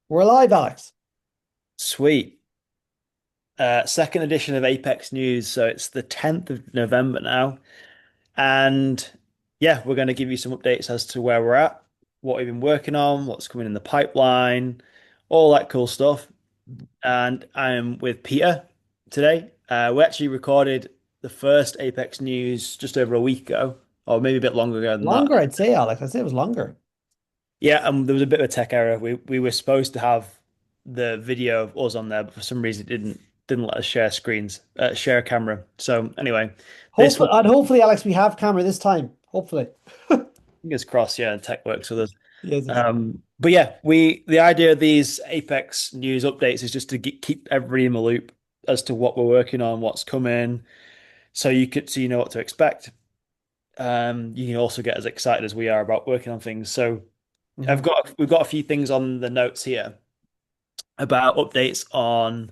We're live, Alex. Sweet. Second edition of Apex News. So it's the 10th of November now. And yeah, we're going to give you some updates as to where we're at, what we've been working on, what's coming in the pipeline, all that cool stuff. And I'm with Peter today. We actually recorded the first Apex News just over a week ago, or maybe a bit longer ago than that. Longer, I'd say, Alex. I'd say it was longer. Yeah, there was a bit of a tech error. We were supposed to have the video of us on there, but for some reason it didn't let us share screens, share a camera. So anyway, this one, Hopefully, Alex, we have camera this time. Hopefully. fingers crossed, yeah, and tech works with us. Yes, yes. But yeah, the idea of these Apex news updates is just to keep everybody in the loop as to what we're working on, what's coming, so you know what to expect. You can also get as excited as we are about working on things. So Hmm. we've got a few things on the notes here about updates on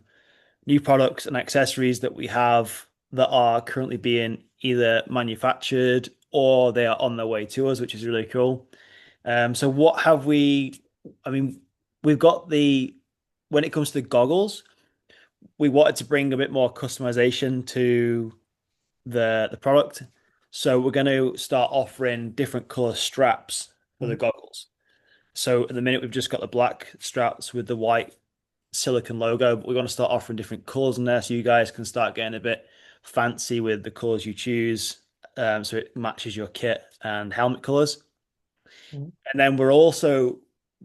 new products and accessories that we have that are currently being either manufactured or they are on their way to us, which is really cool. So what have we? I mean, we've got when it comes to the goggles, we wanted to bring a bit more customization to the product. So we're going to start offering different color straps for the goggles. So at the minute we've just got the black straps with the white silicon logo, but we want to start offering different colors in there so you guys can start getting a bit fancy with the colors you choose. So it matches your kit and helmet colors. And then we're also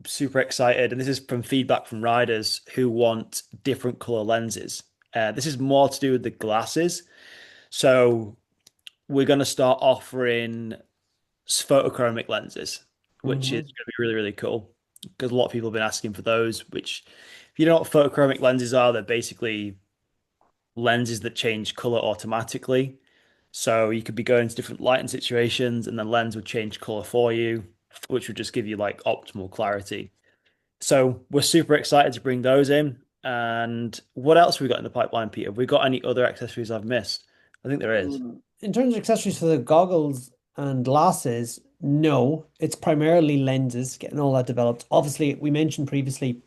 super excited, and this is from feedback from riders who want different color lenses. This is more to do with the glasses. So we're going to start offering photochromic lenses, which is Hmm. going to be really, really cool because a lot of people have been asking for those. Which, if you know what photochromic lenses are, they're basically lenses that change color automatically. So you could be going to different lighting situations, and the lens would change color for you, which would just give you like optimal clarity. So we're super excited to bring those in. And what else have we got in the pipeline, Peter? Have we got any other accessories I've missed? I think there is. In terms of accessories for the goggles and glasses, no, it's primarily lenses, getting all that developed. Obviously, we mentioned previously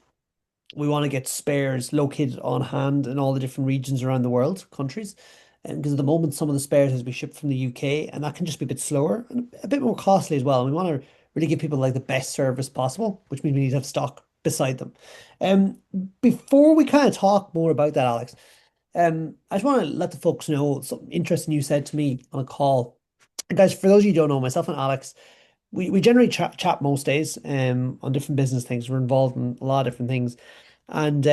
we want to get spares located on hand in all the different regions around the world, countries. And because at the moment, some of the spares has to be shipped from the UK, and that can just be a bit slower and a bit more costly as well. And we want to really give people like the best service possible, which means we need to have stock beside them. Um, Before we kind of talk more about that, Alex, I just want to let the folks know something interesting you said to me on a call. And guys, for those of you who don't know, myself and Alex, we generally chat most days on different business things. We're involved in a lot of different things. And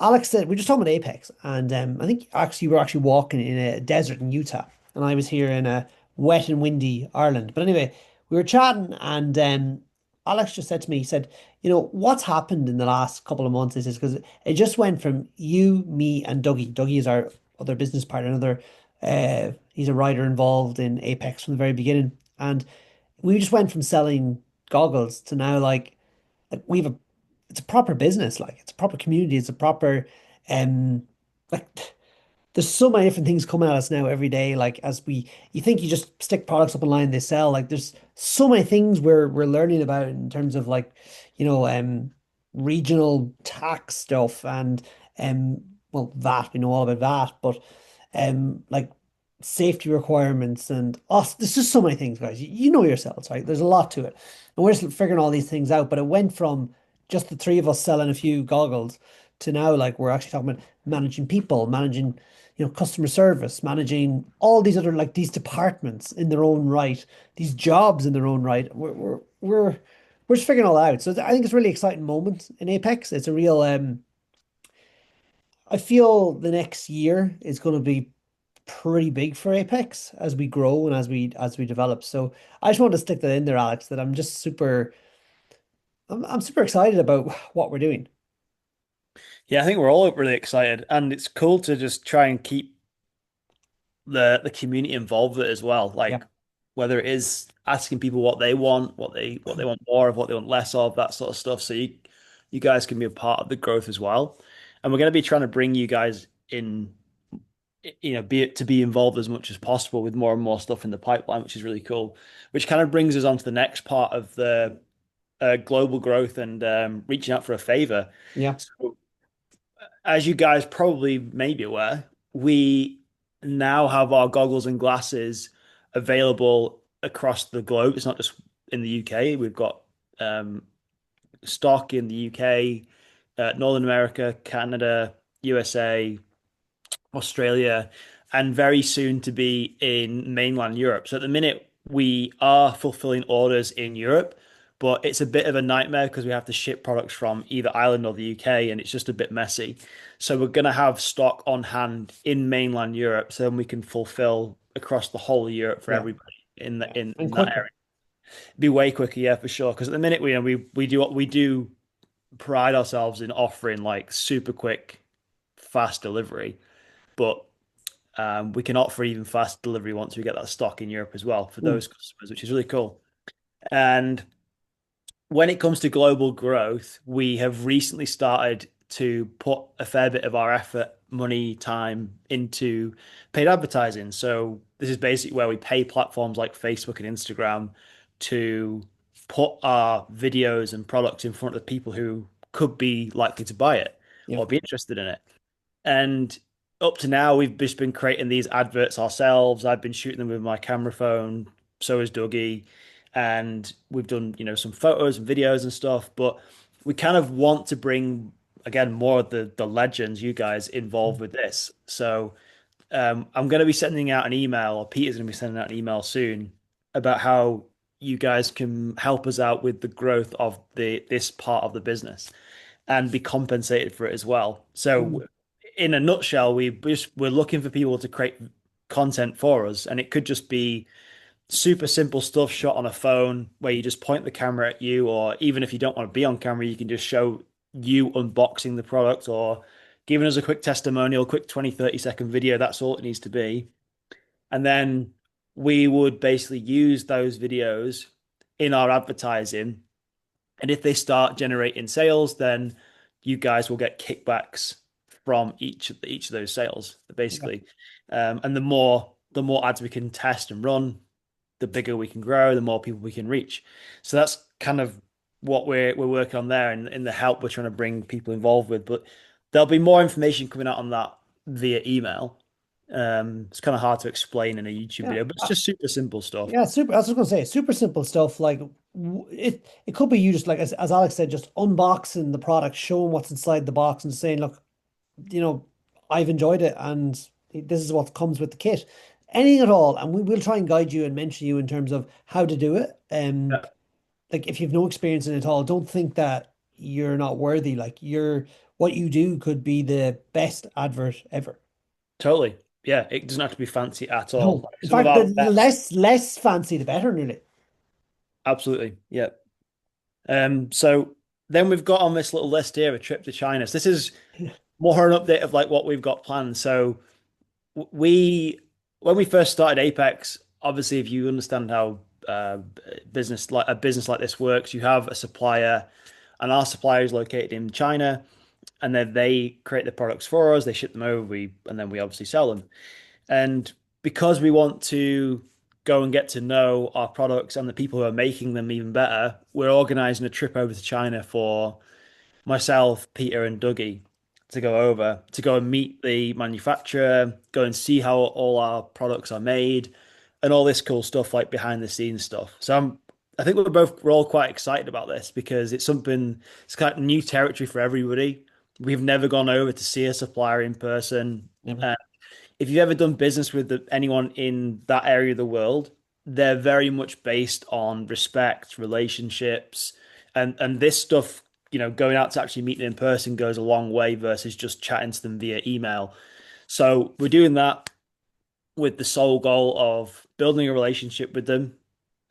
Alex said, we're just talking about Apex. And I think actually we were actually walking in a desert in Utah. And I was here in a wet and windy Ireland. But anyway, we were chatting and Alex just said to me, he said, what's happened in the last couple of months is because it just went from you, me, and Dougie. Dougie is our other business partner, he's a writer involved in Apex from the very beginning. And we just went from selling goggles to now like we have a it's a proper business, like it's a proper community, it's a proper um like there's so many different things coming at us now every day. Like as we you think you just stick products up online, they sell. Like there's so many things we're learning about in terms of like, you know, regional tax stuff and um well that we know all about that, but like safety requirements and us there's just so many things, guys. You know yourselves, right? There's a lot to it. And we're just figuring all these things out, but it went from just the three of us selling a few goggles to now like we're actually talking about managing people, managing customer service, managing all these other like these departments in their own right, these jobs in their own right. We're just figuring all out. So I think it's a really exciting moment in Apex. It's a real I feel the next year is going to be pretty big for Apex as we grow and as we develop. So I just want to stick that in there, Alex, that I'm super excited about what we're doing. Yeah, I think we're all really excited, and it's cool to just try and keep the community involved with it as well. Yeah. Like whether it is asking people what they want, what they want more of, what they want less of, that sort of stuff. So you guys can be a part of the growth as well. And we're going to be trying to bring you guys in, be it to be involved as much as possible with more and more stuff in the pipeline, which is really cool. Which kind of brings us on to the next part of the global growth and reaching out for a favor. Yeah. So, as you guys probably may be aware, we now have our goggles and glasses available across the globe. It's not just in the UK. We've got um, stock in the UK, Northern America, Canada, USA, Australia, and very soon to be in mainland Europe. So at the minute, we are fulfilling orders in Europe, but it's a bit of a nightmare because we have to ship products from either Ireland or the UK, and it's just a bit messy. So we're going to have stock on hand in mainland Europe, so then we can fulfill across the whole of Europe for Yeah. everybody in Yeah. the And in that quicker. area. Be way quicker, yeah, for sure. Because at the minute, we do pride ourselves in offering like super quick, fast delivery, but we can offer even fast delivery once we get that stock in Europe as well for Mm. those customers, which is really cool. And when it comes to global growth, we have recently started to put a fair bit of our effort, money, time into paid advertising. So this is basically where we pay platforms like Facebook and Instagram to put our videos and products in front of people who could be likely to buy it Yeah. or be interested in it. And up to now, we've just been creating these adverts ourselves. I've been shooting them with my camera phone. So has Dougie, and we've done some photos and videos and stuff. But we kind of want to bring again more of the legends, you guys, involved with this. So I'm going to be sending out an email, or Peter's going to be sending out an email soon about how you guys can help us out with the growth of the this part of the business and be compensated for it as well. Mm. So, in a nutshell, we're looking for people to create content for us, and it could just be super simple stuff shot on a phone where you just point the camera at you, or even if you don't want to be on camera, you can just show you unboxing the product or giving us a quick testimonial, quick 20-30 second video. That's all it needs to be. And then we would basically use those videos in our advertising, and if they start generating sales, then you guys will get kickbacks from each of those sales, Yeah. basically. And the more ads we can test and run, the bigger we can grow, the more people we can reach. So that's kind of what we're working on there, and in the help we're trying to bring people involved with. But there'll be more information coming out on that via email. It's kind of hard to explain in a YouTube Yeah. video, but it's just super simple stuff. Yeah, super. I was just gonna say, super simple stuff. Like it could be you just like as Alex said, just unboxing the product, showing what's inside the box, and saying, look, you know, I've enjoyed it, and this is what comes with the kit. Anything at all, and we will try and guide you and mention you in terms of how to do it. Yeah, Like if you've no experience in it at all, don't think that you're not worthy. Like what you do could be the best advert ever. totally. Yeah, it doesn't have to be fancy at all. No, Like in some of fact, the our best, less fancy, the better, nearly. absolutely. Yeah. So then we've got on this little list here a trip to China. So this is more an update of like what we've got planned. So we when we first started Apex, obviously if you understand how a business like this works, you have a supplier, and our supplier is located in China, and then they create the products for us, they ship them over, and then we obviously sell them. And because we want to go and get to know our products and the people who are making them even better, we're organizing a trip over to China for myself, Peter, and Dougie to go over to go and meet the manufacturer, go and see how all our products are made, and all this cool stuff like behind the scenes stuff. So I think we're all quite excited about this because it's kind of new territory for everybody. We've never gone over to see a supplier in person. Never. If you've ever done business with anyone in that area of the world, they're very much based on respect, relationships, and this stuff, going out to actually meet them in person goes a long way versus just chatting to them via email. So we're doing that with the sole goal of building a relationship with them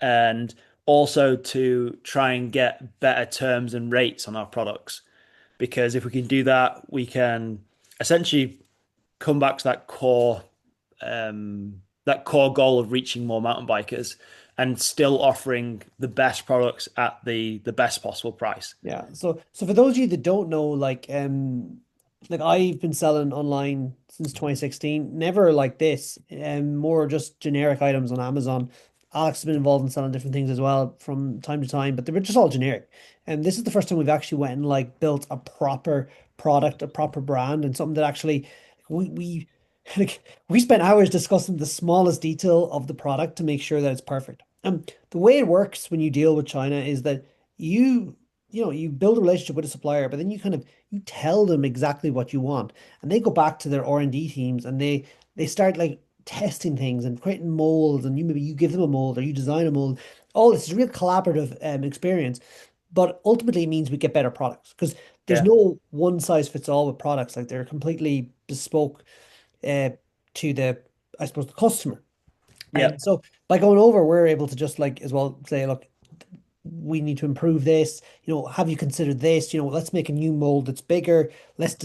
and also to try and get better terms and rates on our products. Because if we can do that, we can essentially come back to that core goal of reaching more mountain bikers and still offering the best products at the best possible price. Yeah. So for those of you that don't know, like I've been selling online since 2016, never like this, more just generic items on Amazon. Alex has been involved in selling different things as well from time to time, but they were just all generic. And this is the first time we've actually went and like built a proper product, a proper brand, and something that actually we like we spent hours discussing the smallest detail of the product to make sure that it's perfect. The way it works when you deal with China is that you build a relationship with a supplier, but then you tell them exactly what you want, and they go back to their R&D teams and they start like testing things and creating molds, and maybe you give them a mold or you design a mold. All this is a real collaborative experience, but ultimately it means we get better products because there's Yeah. no one size fits all with products. Like they're completely bespoke uh, to the, I suppose, the customer. Yeah. And so by going over, we're able to just like as well say, look, we need to improve this. Have you considered this? Let's make a new mold that's bigger. Let's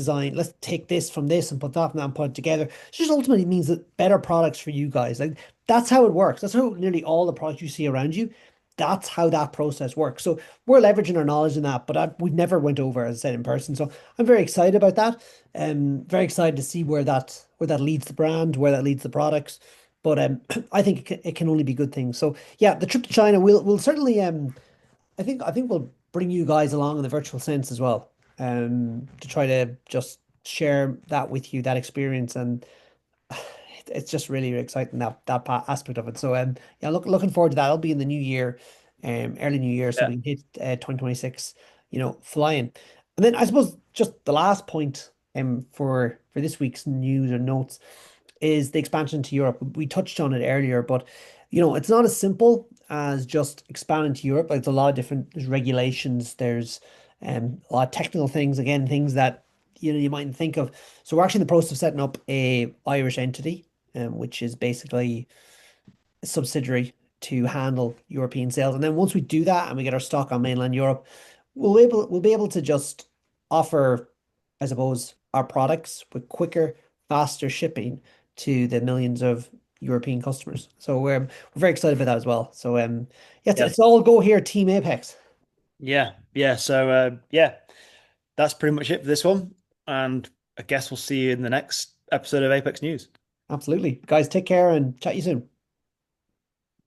take this from this and put that and put it together. It just ultimately means that better products for you guys. Like that's how it works. That's how nearly all the products you see around you, that's how that process works. So we're leveraging our knowledge in that, but we never went over, as I said, in person. So I'm very excited about that. Very excited to see where that leads the brand, where that leads the products. But I think it can only be good things. So yeah, the trip to China, we'll certainly I think we'll bring you guys along in the virtual sense as well, to try to just share that with you, that experience, and it's just really exciting that aspect of it. So yeah, looking forward to that. I'll be in the new year, early new year, so Yeah. we can hit 2026, flying. And then I suppose just the last point for this week's news or notes is the expansion to Europe. We touched on it earlier, but it's not as simple as just expanding to Europe. Like there's a lot of there's regulations, there's a lot of technical things, again, things that you mightn't think of. So we're actually in the process of setting up a Irish entity, which is basically a subsidiary to handle European sales. And then once we do that and we get our stock on mainland Europe, we'll be able to just offer, I suppose, our products with quicker, faster shipping to the millions of European customers. So we're very excited about that as well. So yeah, it's, Yeah. it's all go here, Team Apex. Yeah. Yeah. So yeah, that's pretty much it for this one. And I guess we'll see you in the next episode of Apex News. Absolutely. Guys, take care and chat you soon.